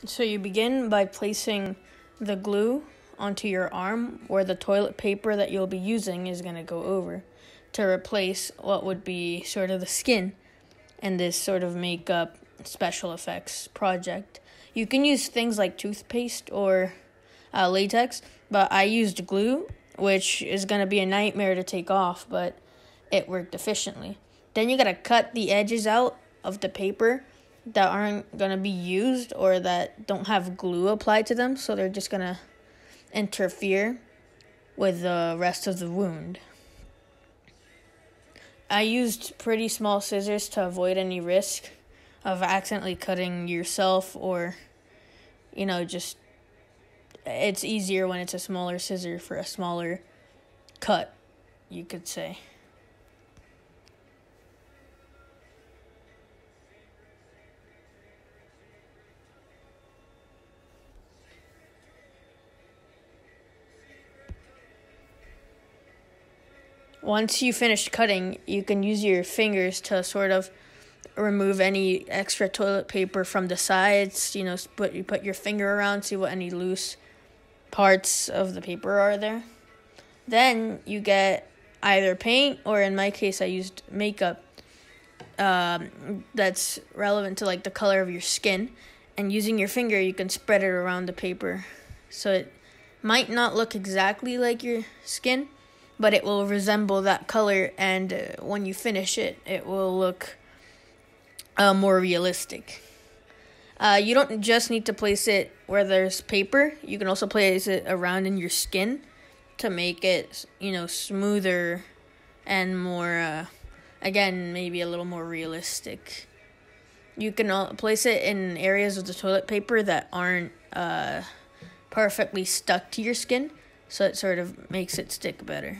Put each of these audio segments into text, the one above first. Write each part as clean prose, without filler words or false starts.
So you begin by placing the glue onto your arm where the toilet paper that you'll be using is going to go over to replace what would be sort of the skin in this sort of makeup special effects project. You can use things like toothpaste or latex, but I used glue, which is going to be a nightmare to take off, but it worked efficiently. Then you got to cut the edges out of the paper that aren't going to be used or that don't have glue applied to them, so they're just going to interfere with the rest of the wound. I used pretty small scissors to avoid any risk of accidentally cutting yourself or, just it's easier when it's a smaller scissor for a smaller cut, you could say. Once you finish cutting, you can use your fingers to sort of remove any extra toilet paper from the sides. You put your finger around, see what any loose parts of the paper are there. Then you get either paint, or in my case, I used makeup that's relevant to the color of your skin. And using your finger, you can spread it around the paper. So it might not look exactly like your skin, but it will resemble that color, and when you finish it, it will look more realistic. You don't just need to place it where there's paper. You can also place it around in your skin to make it, smoother and more, again, maybe a little more realistic. You can place it in areas of the toilet paper that aren't perfectly stuck to your skin, so it sort of makes it stick better.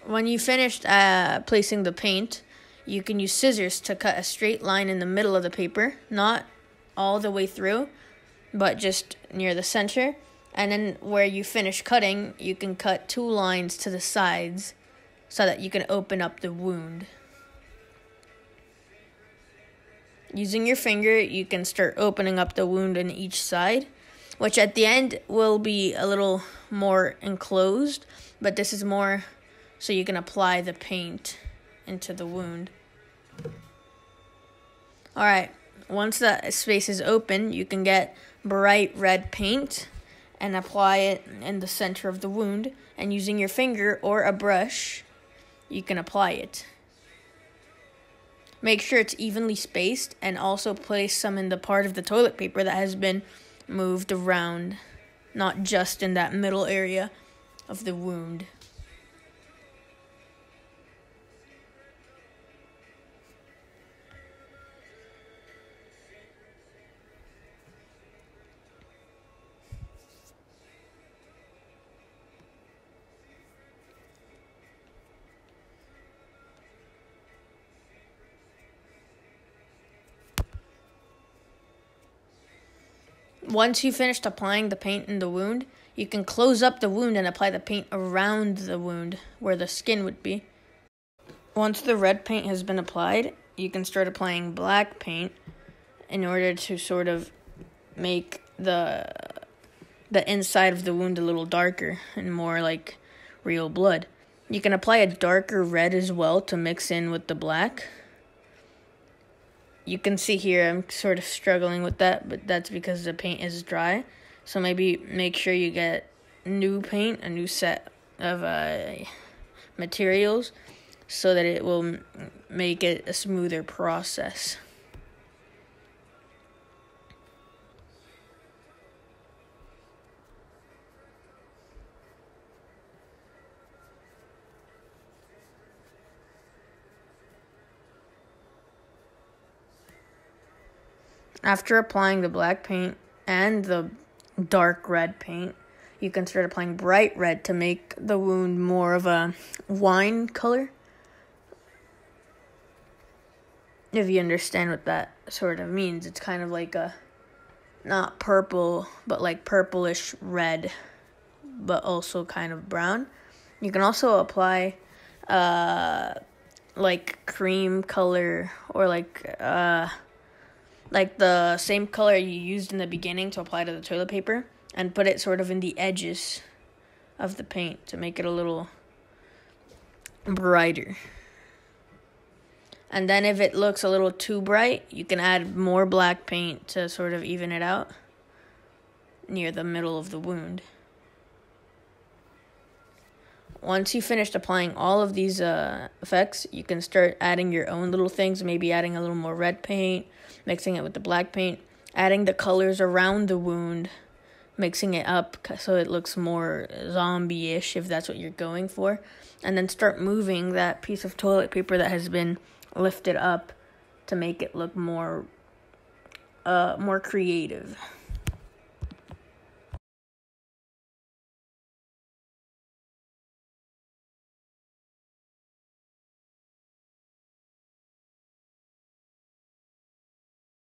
When you finished placing the paint, you can use scissors to cut a straight line in the middle of the paper, not all the way through, but just near the center. And then where you finish cutting, you can cut 2 lines to the sides so that you can open up the wound. Using your finger, you can start opening up the wound on each side, which at the end will be a little more enclosed, but this is more so you can apply the paint into the wound. Alright, once the space is open, you can get bright red paint and apply it in the center of the wound, and using your finger or a brush, you can apply it. Make sure it's evenly spaced, and also place some in the part of the toilet paper that has been moved around, not just in that middle area of the wound. Once you finished applying the paint in the wound, you can close up the wound and apply the paint around the wound where the skin would be. Once the red paint has been applied, you can start applying black paint in order to sort of make the inside of the wound a little darker and more like real blood. You can apply a darker red as well to mix in with the black. You can see here I'm sort of struggling with that, but that's because the paint is dry. So maybe make sure you get new paint, a new set of materials, so that it will make it a smoother process. After applying the black paint and the dark red paint, you can start applying bright red to make the wound more of a wine color. If you understand what that sort of means, it's kind of like a, not purple, but like purplish red, but also kind of brown. You can also apply like cream color or like the same color you used in the beginning to apply to the toilet paper, and put it sort of in the edges of the paint to make it a little brighter. And then if it looks a little too bright, you can add more black paint to sort of even it out near the middle of the wound. Once you finished applying all of these effects, you can start adding your own little things, maybe adding a little more red paint, mixing it with the black paint, adding the colors around the wound, mixing it up so it looks more zombie-ish if that's what you're going for, and then start moving that piece of toilet paper that has been lifted up to make it look more creative.